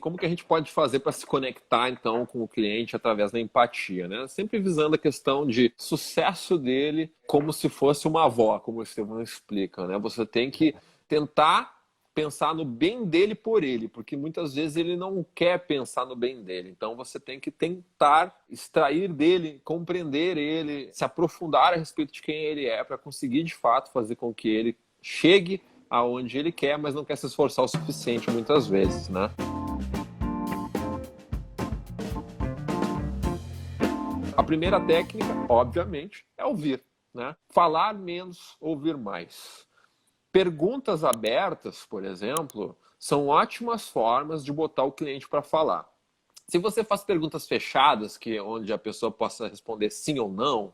Como que a gente pode fazer para se conectar, então, com o cliente através da empatia, né? Sempre visando a questão de sucesso dele como se fosse uma avó, como o Estevão explica, né? Você tem que tentar pensar no bem dele por ele, porque muitas vezes ele não quer pensar no bem dele. Então você tem que tentar extrair dele, compreender ele, se aprofundar a respeito de quem ele é, para conseguir de fato fazer com que ele chegue aonde ele quer, mas não quer se esforçar o suficiente muitas vezes, né? A primeira técnica, obviamente, é ouvir, né? Falar menos, ouvir mais. Perguntas abertas, por exemplo, são ótimas formas de botar o cliente para falar. Se você faz perguntas fechadas, onde a pessoa possa responder sim ou não,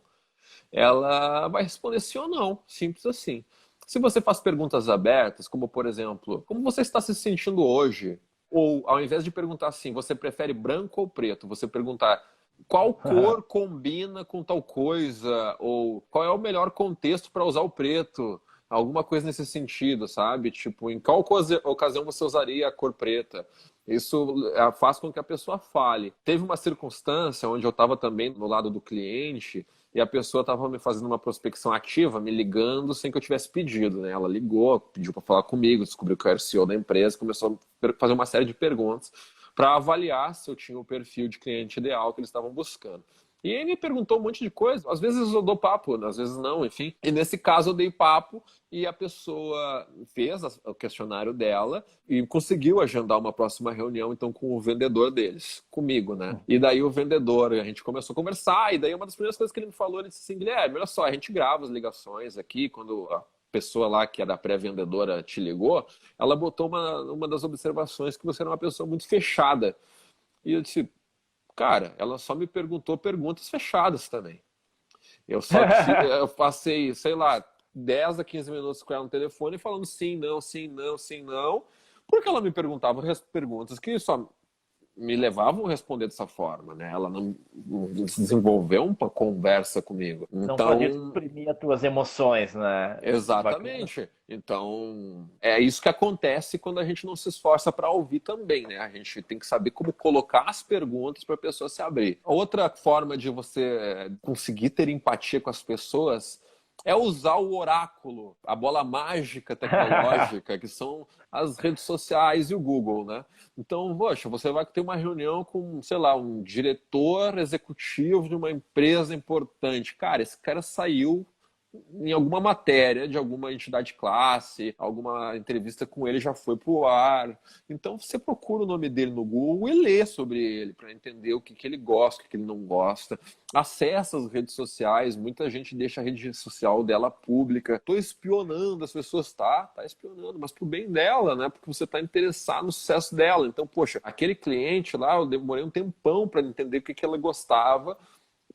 ela vai responder sim ou não, simples assim. Se você faz perguntas abertas, como por exemplo, como você está se sentindo hoje? Ou ao invés de perguntar assim, você prefere branco ou preto? Você perguntar qual cor combina com tal coisa? Ou qual é o melhor contexto para usar o preto? Alguma coisa nesse sentido, sabe? Tipo, em qual ocasião você usaria a cor preta? Isso faz com que a pessoa fale. Teve uma circunstância onde eu estava também no lado do cliente e a pessoa estava me fazendo uma prospecção ativa, me ligando sem que eu tivesse pedido, né? Ela ligou, pediu para falar comigo, descobriu que eu era CEO da empresa, começou a fazer uma série de perguntas para avaliar se eu tinha o perfil de cliente ideal que eles estavam buscando. E ele me perguntou um monte de coisa. Às vezes eu dou papo, às vezes não, enfim. E nesse caso eu dei papo e a pessoa fez o questionário dela e conseguiu agendar uma próxima reunião, então, com o vendedor deles, comigo, né? E daí o vendedor, a gente começou a conversar, e daí uma das primeiras coisas que ele me falou, ele disse assim, Guilherme, olha só, a gente grava as ligações aqui, quando a pessoa lá que era pré-vendedora te ligou, ela botou uma das observações que você era uma pessoa muito fechada. E eu disse, cara, ela só me perguntou perguntas fechadas também. Eu passei, sei lá, 10 a 15 minutos com ela no telefone falando sim, não, sim, não, sim, não, porque ela me perguntava perguntas que só me levavam a responder dessa forma, né? Ela não desenvolveu uma conversa comigo. Não fazia Então, exprimir as tuas emoções, né? Bacana. exatamente. Então, é isso que acontece quando a gente não se esforça para ouvir também, né? A gente tem que saber como colocar as perguntas para a pessoa se abrir. Outra forma de você conseguir ter empatia com as pessoas é usar o oráculo, a bola mágica tecnológica, que são as redes sociais e o Google, né? Então, poxa, você vai ter uma reunião com, sei lá, um diretor executivo de uma empresa importante. Cara, esse cara saiu em alguma matéria de alguma entidade classe, alguma entrevista com ele já foi pro ar. Então você procura o nome dele no Google e lê sobre ele para entender o que, que ele gosta, o que, que ele não gosta. Acessa as redes sociais, muita gente deixa a rede social dela pública. Tô espionando as pessoas, tá espionando, mas pro bem dela, né? Porque você tá interessado no sucesso dela. Então, poxa, aquele cliente lá, eu demorei um tempão para entender o que, que ela gostava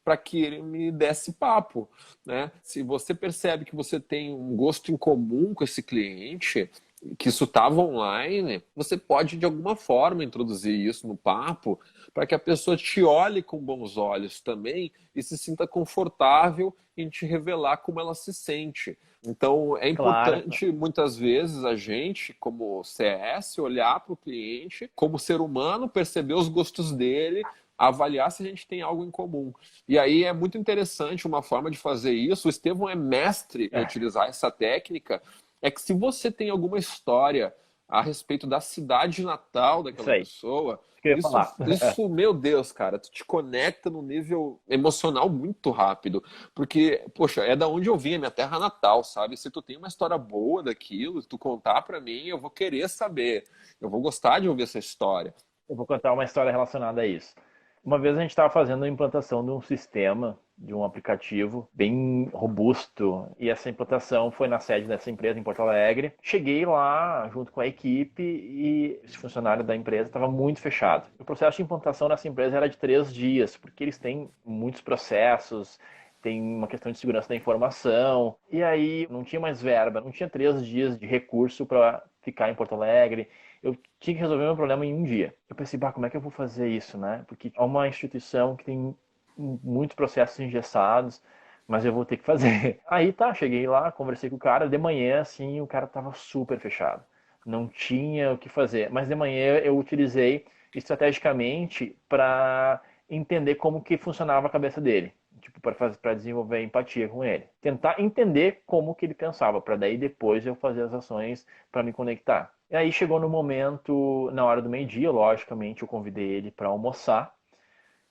para que ele me desse papo, né? Se você percebe que você tem um gosto em comum com esse cliente, que isso estava online, você pode de alguma forma introduzir isso no papo para que a pessoa te olhe com bons olhos também e se sinta confortável em te revelar como ela se sente. Então é Claro. importante muitas vezes a gente, como CS, olhar para o cliente como ser humano, perceber os gostos dele, avaliar se a gente tem algo em comum. E aí é muito interessante uma forma de fazer isso. O Estevão é mestre em É, utilizar essa técnica. É que se você tem alguma história a respeito da cidade natal isso daquela aí. pessoa, Isso que eu ia falar. meu Deus, cara, tu te conecta num nível emocional muito rápido. Porque, poxa, é da onde eu vim, é minha terra natal, sabe? Se tu tem uma história boa daquilo, tu contar pra mim, eu vou querer saber. Eu vou gostar de ouvir essa história. Eu vou contar uma história relacionada a isso. Uma vez a gente estava fazendo a implantação de um sistema, de um aplicativo bem robusto, e essa implantação foi na sede dessa empresa em Porto Alegre. Cheguei lá junto com a equipe e esse funcionário da empresa estava muito fechado. O processo de implantação nessa empresa era de 3 dias, porque eles têm muitos processos, tem uma questão de segurança da informação, e aí não tinha mais verba, não tinha 3 dias de recurso para ficar em Porto Alegre. Eu tinha que resolver meu problema em um dia. Eu pensei, bah, como é que eu vou fazer isso, né? Porque é uma instituição que tem muitos processos engessados, mas eu vou ter que fazer. Aí tá, cheguei lá, conversei com o cara, de manhã, assim, o cara tava super fechado. Não tinha o que fazer. Mas de manhã eu utilizei estrategicamente para entender como que funcionava a cabeça dele, tipo, para desenvolver empatia com ele. Tentar entender como que ele pensava, para daí depois eu fazer as ações para me conectar. E aí chegou no momento, na hora do meio-dia, logicamente eu convidei ele para almoçar.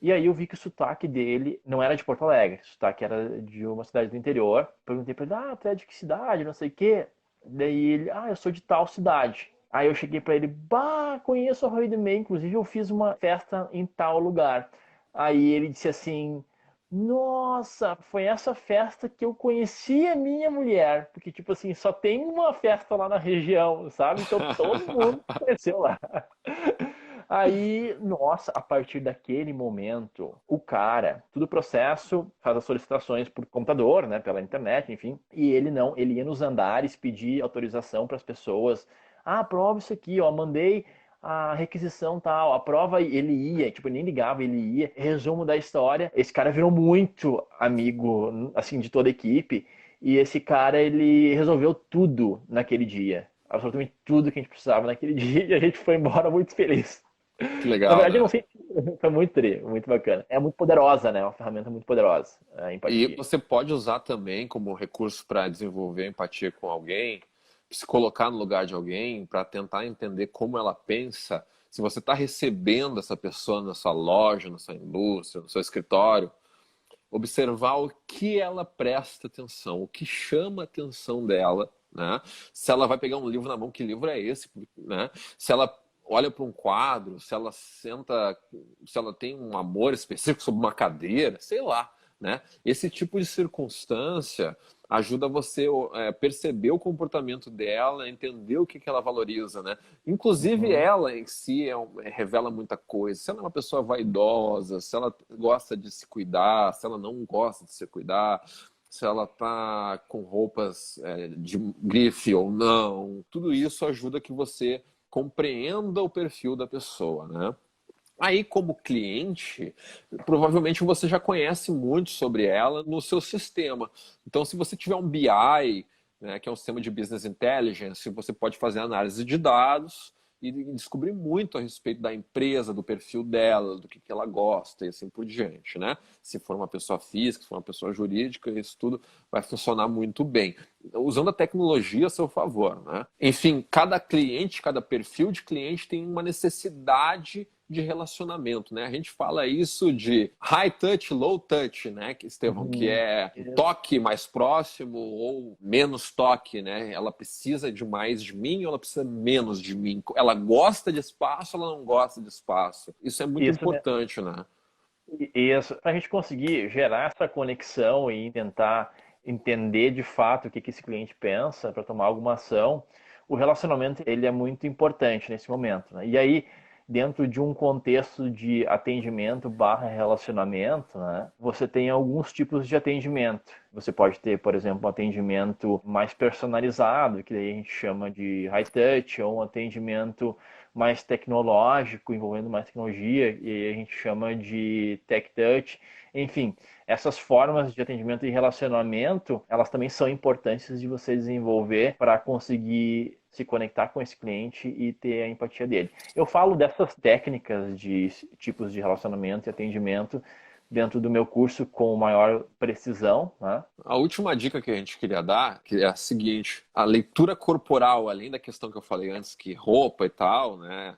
E aí eu vi que o sotaque dele não era de Porto Alegre, o sotaque era de uma cidade do interior. Perguntei pra ele, tu é de que cidade, não sei o quê. Daí ele, eu sou de tal cidade. Aí eu cheguei pra ele, conheço a Rui do Meio, inclusive eu fiz uma festa em tal lugar. Aí ele disse assim, nossa, foi essa festa que eu conheci a minha mulher. Porque, tipo assim, só tem uma festa lá na região, sabe? Então todo mundo conheceu lá. Aí, nossa, a partir daquele momento, o cara, tudo processo, faz as solicitações por computador, né, pela internet, enfim, e ele não, ele ia nos andares pedir autorização para as pessoas. Aprova isso aqui, ó, mandei a requisição tal, aprova, ele ia, tipo, nem ligava, ele ia. Resumo da história, esse cara virou muito amigo, assim, de toda a equipe, e esse cara, ele resolveu tudo naquele dia. Absolutamente tudo que a gente precisava naquele dia, e a gente foi embora muito feliz. Que Na legal, verdade, eu não né? sei. Foi muito bacana. É muito poderosa, né? É uma ferramenta muito poderosa, a E empatia. você pode usar também como recurso para desenvolver empatia com alguém, se colocar no lugar de alguém, para tentar entender como ela pensa. Se você está recebendo essa pessoa na sua loja, na sua indústria, no seu escritório, observar o que ela presta atenção, o que chama a atenção dela, né? Se ela vai pegar um livro na mão, que livro é esse, né? Se ela olha para um quadro, se ela senta, se ela tem um amor específico sobre uma cadeira, sei lá, né? Esse tipo de circunstância ajuda você perceber o comportamento dela, entender o que ela valoriza, né? Inclusive Uhum. ela em si revela muita coisa. Se ela é uma pessoa vaidosa, se ela gosta de se cuidar, se ela não gosta de se cuidar, se ela tá com roupas de grife ou não, tudo isso ajuda que você compreenda o perfil da pessoa, né? Aí, como cliente, provavelmente você já conhece muito sobre ela no seu sistema. Então, se você tiver um BI, né, que é um sistema de Business Intelligence, você pode fazer análise de dados e descobrir muito a respeito da empresa, do perfil dela, do que ela gosta e assim por diante, né? Se for uma pessoa física, se for uma pessoa jurídica, isso tudo vai funcionar muito bem. Usando a tecnologia a seu favor, né? Enfim, cada cliente, cada perfil de cliente tem uma necessidade de relacionamento, né? A gente fala isso de high touch, low touch, né, Estevão, que Uhum. é um toque mais próximo ou menos toque, né? Ela precisa de mais de mim ou ela precisa menos de mim? Ela gosta de espaço ou ela não gosta de espaço? Isso é muito Isso, né? importante, né? Isso. Para a gente conseguir gerar essa conexão e tentar entender de fato o que esse cliente pensa para tomar alguma ação, o relacionamento ele é muito importante nesse momento, né? E aí, dentro de um contexto de atendimento barra relacionamento, né, você tem alguns tipos de atendimento. Você pode ter, por exemplo, um atendimento mais personalizado, que daí a gente chama de high touch, ou um atendimento mais tecnológico, envolvendo mais tecnologia, e aí a gente chama de tech touch. Enfim, essas formas de atendimento e relacionamento, elas também são importantes de você desenvolver para conseguir se conectar com esse cliente e ter a empatia dele. Eu falo dessas técnicas de tipos de relacionamento e atendimento dentro do meu curso com maior precisão, né? A última dica que a gente queria dar, que é a seguinte: a leitura corporal, além da questão que eu falei antes, que roupa e tal, né?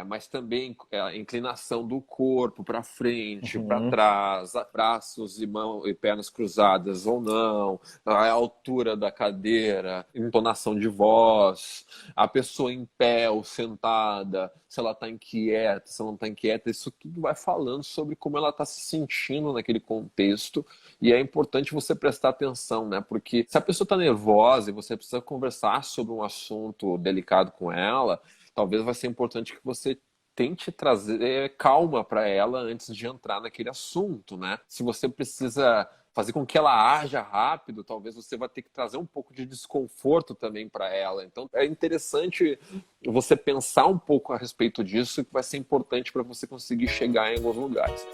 Mas também a inclinação do corpo para frente, para Uhum. trás, braços e mãos e pernas cruzadas ou não, a altura da cadeira, entonação de voz, a pessoa em pé ou sentada, se ela está inquieta, se ela não está inquieta, isso tudo vai falando sobre como ela está se sentindo naquele contexto. E é importante você prestar atenção, né? Porque se a pessoa está nervosa e você precisa conversar sobre um assunto delicado com ela, talvez vai ser importante que você tente trazer calma para ela antes de entrar naquele assunto, né? Se você precisa fazer com que ela haja rápido, talvez você vai ter que trazer um pouco de desconforto também para ela. Então é interessante você pensar um pouco a respeito disso, que vai ser importante para você conseguir chegar em alguns lugares.